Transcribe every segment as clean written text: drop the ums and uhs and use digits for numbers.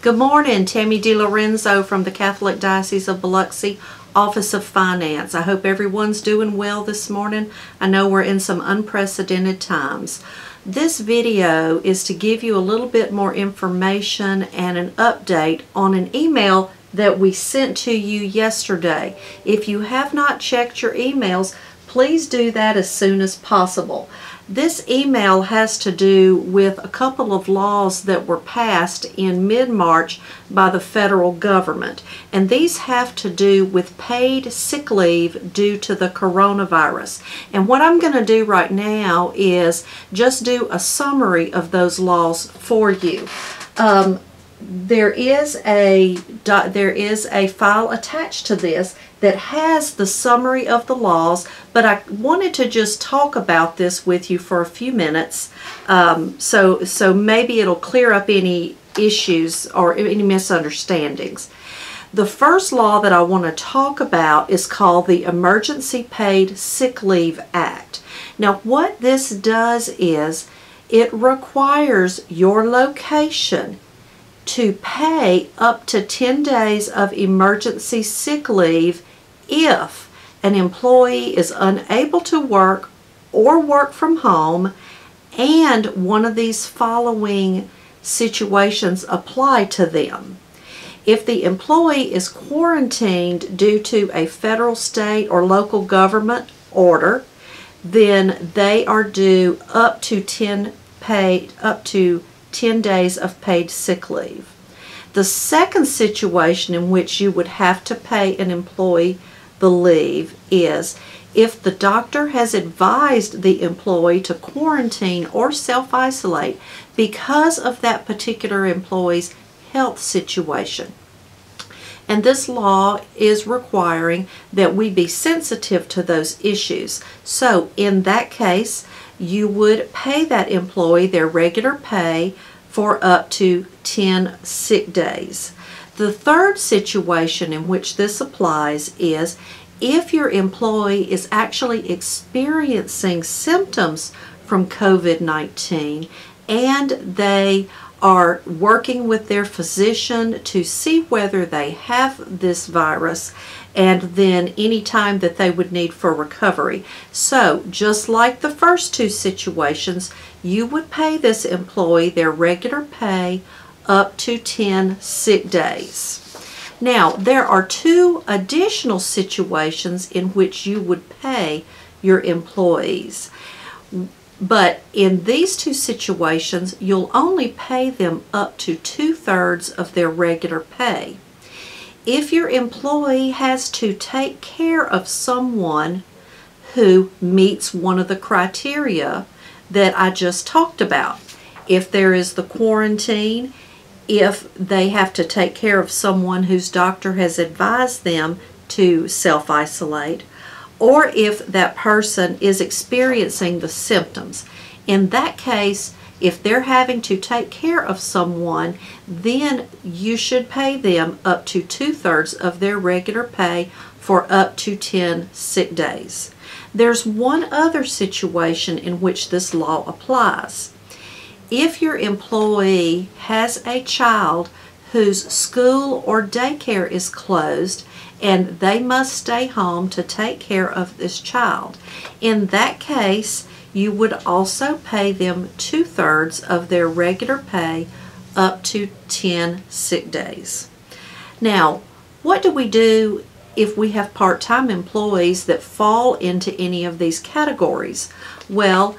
Good morning, Tammy DiLorenzo from the Catholic Diocese of Biloxi, Office of Finance. I hope everyone's doing well this morning. I know we're in some unprecedented times. This video is to give you a little bit more information and an update on an email that we sent to you yesterday. If you have not checked your emails, please do that as soon as possible. This email has to do with a couple of laws that were passed in mid-March by the federal government, and these have to do with paid sick leave due to the coronavirus. And what I'm going to do right now is just do a summary of those laws for you. There is a file attached to this that has the summary of the laws, but I wanted to just talk about this with you for a few minutes, so maybe it'll clear up any issues or any misunderstandings. The first law that I want to talk about is called the Emergency Paid Sick Leave Act. Now, what this does is it requires your location to pay up to 10 days of emergency sick leave if an employee is unable to work or work from home and one of these following situations apply to them. If the employee is quarantined due to a federal, state, or local government order, then they are due up to 10 days of paid sick leave. The second situation in which you would have to pay an employee the leave is if the doctor has advised the employee to quarantine or self-isolate because of that particular employee's health situation. And this law is requiring that we be sensitive to those issues. So in that case, you would pay that employee their regular pay for up to 10 sick days. The third situation in which this applies is if your employee is actually experiencing symptoms from COVID-19 and they are working with their physician to see whether they have this virus and then any time that they would need for recovery. So just like the first two situations, you would pay this employee their regular pay up to 10 sick days. Now, there are two additional situations in which you would pay your employees. But in these two situations, you'll only pay them up to 2/3 of their regular pay. If your employee has to take care of someone who meets one of the criteria that I just talked about, if there is the quarantine, if they have to take care of someone whose doctor has advised them to self-isolate, or if that person is experiencing the symptoms. In that case, if they're having to take care of someone, then you should pay them up to 2/3 of their regular pay for up to 10 sick days. There's one other situation in which this law applies. If your employee has a child whose school or daycare is closed and they must stay home to take care of this child, in that case, you would also pay them 2/3 of their regular pay up to 10 sick days. Now, what do we do if we have part-time employees that fall into any of these categories? Well,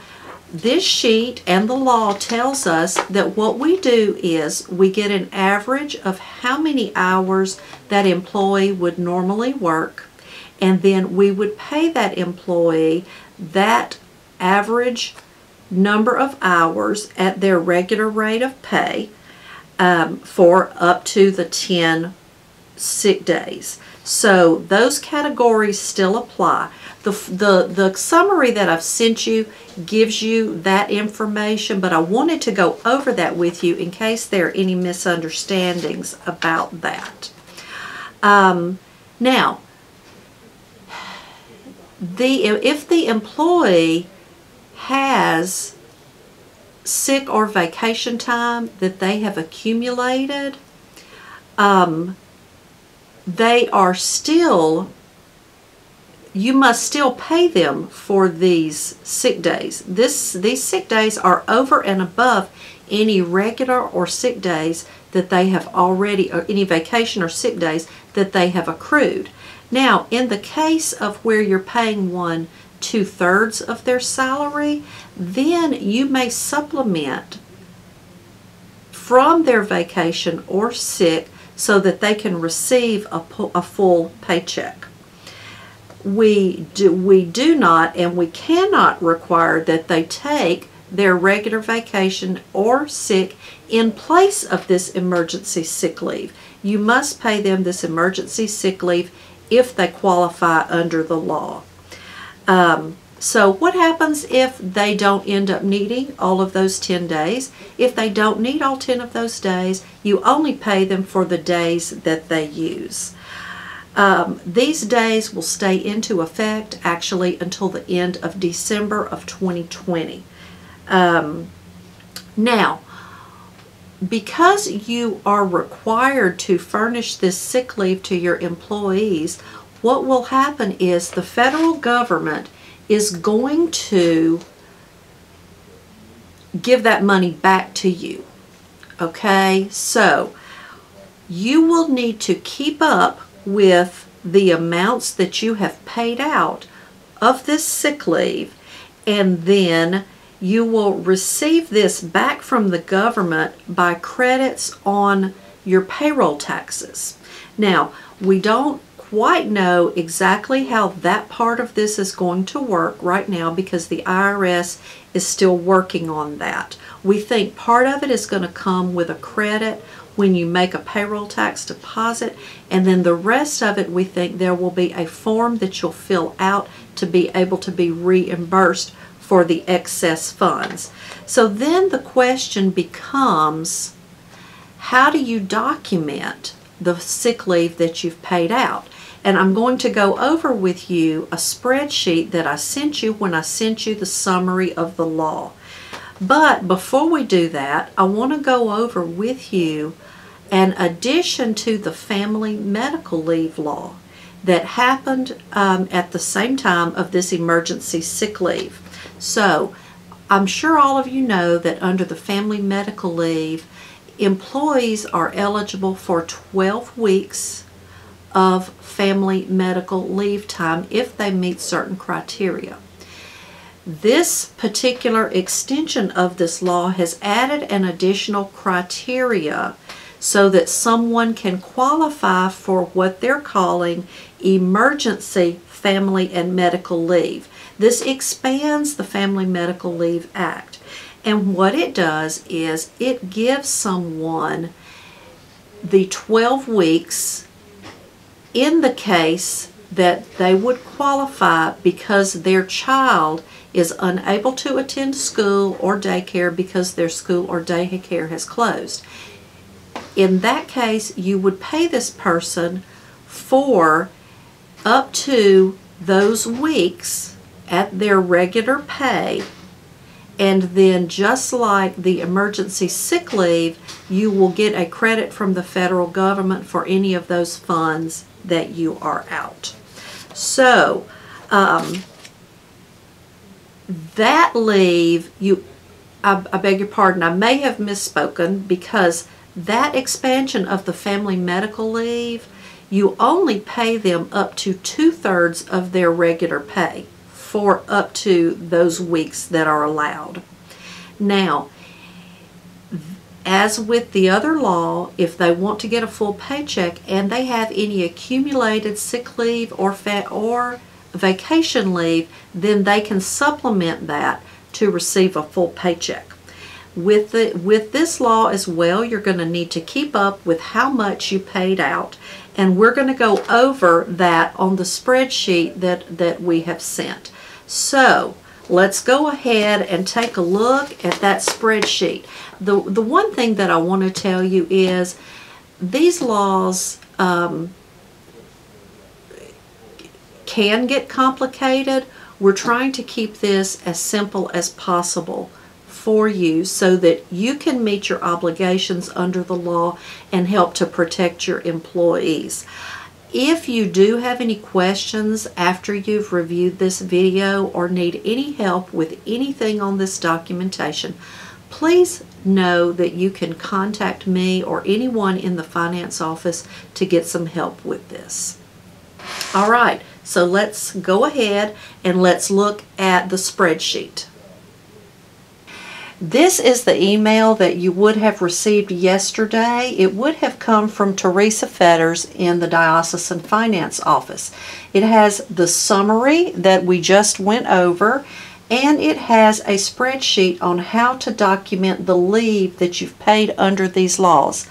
this sheet and the law tells us that what we do is we get an average of how many hours that employee would normally work, and then we would pay that employee that average number of hours at their regular rate of pay for up to the 10 sick days. So those categories still apply. The summary that I've sent you gives you that information, but I wanted to go over that with you in case there are any misunderstandings about that. Now, if the employee has sick or vacation time that they have accumulated, they are still, you must still pay them for these sick days. These sick days are over and above any regular or sick days that they have already, or any vacation or sick days that they have accrued. Now, in the case of where you're paying one 2/3 of their salary, then you may supplement from their vacation or sick so that they can receive a full paycheck. We do not and we cannot require that they take their regular vacation or sick in place of this emergency sick leave. You must pay them this emergency sick leave if they qualify under the law. So what happens if they don't end up needing all of those 10 days? If they don't need all 10 of those days, you only pay them for the days that they use. These days will stay into effect actually until the end of December of 2020. Now, because you are required to furnish this sick leave to your employees, what will happen is the federal government is going to give that money back to you. Okay, so you will need to keep up with the amounts that you have paid out of this sick leave, and then you will receive this back from the government by credits on your payroll taxes. Now, we don't quite know exactly how that part of this is going to work right now because the IRS is still working on that. We think part of it is going to come with a credit when you make a payroll tax deposit, and then the rest of it we think there will be a form that you'll fill out to be able to be reimbursed for the excess funds. So then the question becomes, how do you document the sick leave that you've paid out? And I'm going to go over with you a spreadsheet that I sent you when I sent you the summary of the law. But before we do that, I want to go over with you an addition to the family medical leave law that happened at the same time of this emergency sick leave. So I'm sure all of you know that under the family medical leave, employees are eligible for 12 weeks of family medical leave time if they meet certain criteria. This particular extension of this law has added an additional criteria so that someone can qualify for what they're calling emergency family and medical leave. This expands the Family Medical Leave Act, and what it does is it gives someone the 12 weeks in the case that they would qualify because their child is unable to attend school or daycare because their school or daycare has closed. In that case, you would pay this person for up to those weeks at their regular pay, and then just like the emergency sick leave, you will get a credit from the federal government for any of those funds that you are out. So that leave, I beg your pardon, I may have misspoken, because that expansion of the family medical leave, you only pay them up to 2/3 of their regular pay for up to those weeks that are allowed. Now, as with the other law, if they want to get a full paycheck and they have any accumulated sick leave or vacation leave, then they can supplement that to receive a full paycheck. With this law as well, you're going to need to keep up with how much you paid out, and we're going to go over that on the spreadsheet that we have sent. So let's go ahead and take a look at that spreadsheet. The one thing that I want to tell you is these laws can get complicated. We're trying to keep this as simple as possible for you so that you can meet your obligations under the law and help to protect your employees. If you do have any questions after you've reviewed this video or need any help with anything on this documentation, please know that you can contact me or anyone in the finance office to get some help with this. All right, so let's go ahead and let's look at the spreadsheet. This is the email that you would have received yesterday. It would have come from Teresa Fetters in the Diocesan Finance Office. It has the summary that we just went over, and it has a spreadsheet on how to document the leave that you've paid under these laws.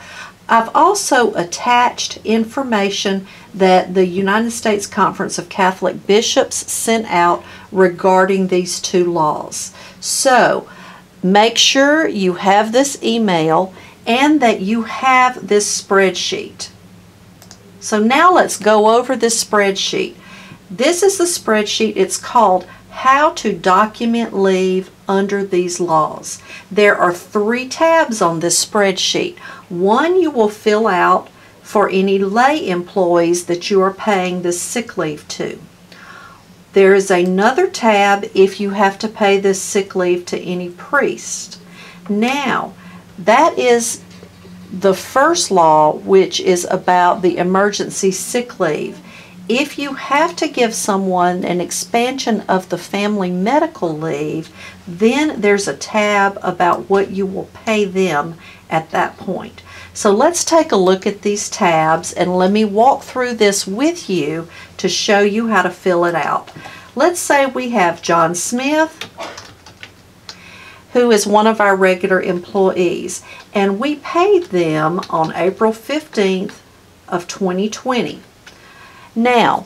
I've also attached information that the United States Conference of Catholic Bishops sent out regarding these two laws. So, make sure you have this email and that you have this spreadsheet. So now let's go over this spreadsheet. This is the spreadsheet. It's called How to Document Leave Under These Laws. There are 3 tabs on this spreadsheet. One you will fill out for any lay employees that you are paying this sick leave to. There is another tab if you have to pay this sick leave to any priest. Now, that is the first law, which is about the emergency sick leave. If you have to give someone an expansion of the family medical leave, then there's a tab about what you will pay them at that point. So let's take a look at these tabs and let me walk through this with you to show you how to fill it out. Let's say we have John Smith, who is one of our regular employees, and we paid them on April 15th of 2020. Now,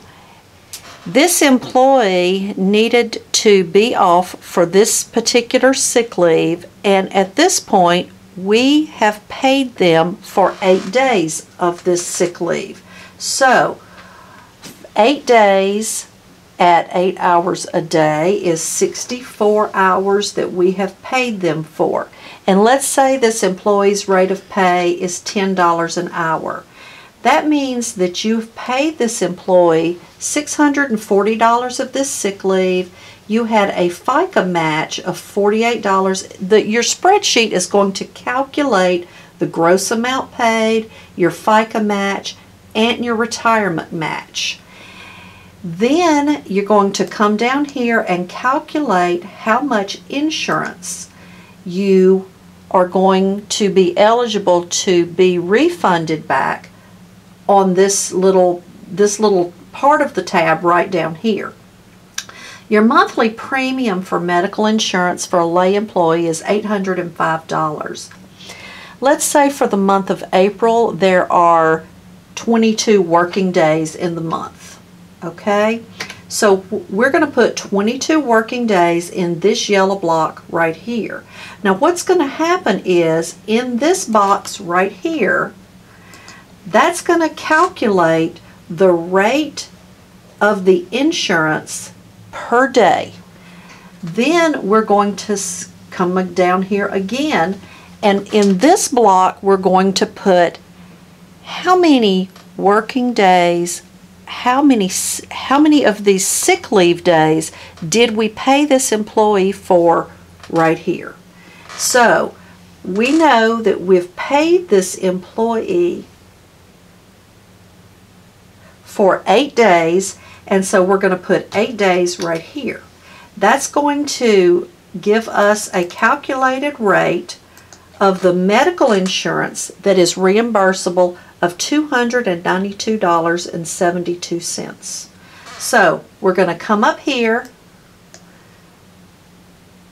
this employee needed to be off for this particular sick leave, and at this point we have paid them for 8 days of this sick leave. So 8 days at 8 hours a day is 64 hours that we have paid them for. And let's say this employee's rate of pay is $10 an hour. That means that you've paid this employee $640 of this sick leave. You had a FICA match of $48. Your spreadsheet is going to calculate the gross amount paid, your FICA match, and your retirement match. Then you're going to come down here and calculate how much insurance you are going to be eligible to be refunded back on this little part of the tab right down here. Your monthly premium for medical insurance for a lay employee is $805. Let's say for the month of April there are 22 working days in the month. Okay? So we're going to put 22 working days in this yellow block right here. Now what's going to happen is in this box right here, that's going to calculate the rate of the insurance per day. Then we're going to come down here again, and in this block we're going to put how many working days, how many of these sick leave days did we pay this employee for right here. So we know that we've paid this employee for 8 days, and so we're going to put 8 days right here. That's going to give us a calculated rate of the medical insurance that is reimbursable of $292.72. So we're going to come up here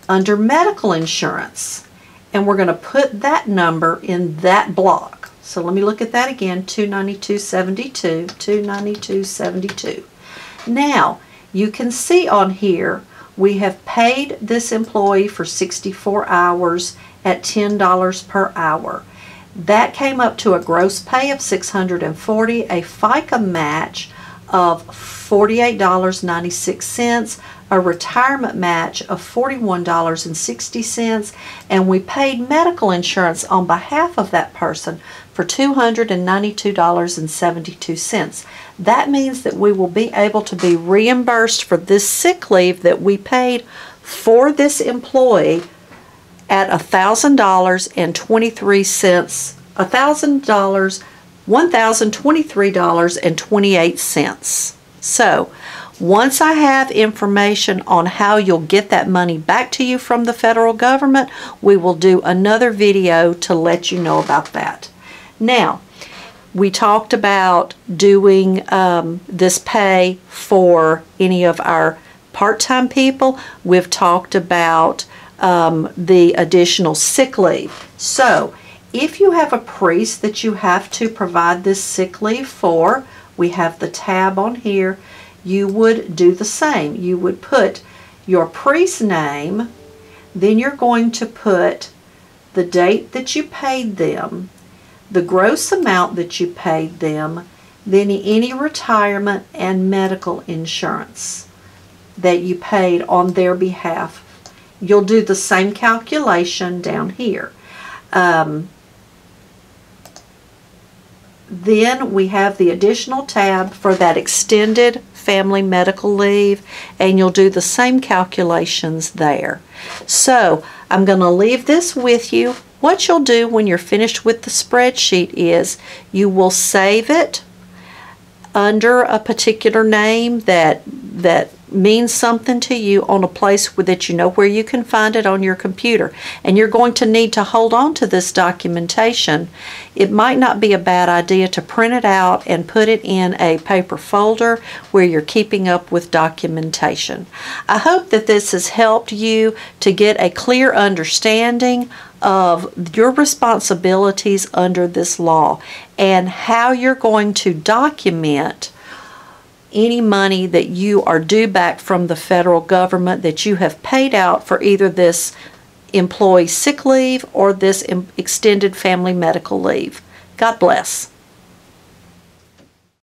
under medical insurance, and we're going to put that number in that block. So let me look at that again, $292.72, $292.72. Now, you can see on here, we have paid this employee for 64 hours at $10 per hour. That came up to a gross pay of $640, a FICA match of $48.96, a retirement match of $41.60, and we paid medical insurance on behalf of that person for $292.72. That means that we will be able to be reimbursed for this sick leave that we paid for this employee at $1,023, $1,023.28. So, once I have information on how you'll get that money back to you from the federal government, we will do another video to let you know about that. Now, we talked about doing this pay for any of our part-time people. We've talked about the additional sick leave. So, if you have a priest that you have to provide this sick leave for, we have the tab on here, you would do the same. You would put your priest's name, then you're going to put the date that you paid them, the gross amount that you paid them, then any retirement and medical insurance that you paid on their behalf. You'll do the same calculation down here. Then we have the additional tab for that extended family medical leave, and you'll do the same calculations there. So I'm going to leave this with you. What you'll do when you're finished with the spreadsheet is you will save it under a particular name that means something to you on a place that you know where you can find it on your computer. And you're going to need to hold on to this documentation. It might not be a bad idea to print it out and put it in a paper folder where you're keeping up with documentation. I hope that this has helped you to get a clear understanding of your responsibilities under this law and how you're going to document any money that you are due back from the federal government that you have paid out for either this employee sick leave or this extended family medical leave. God bless.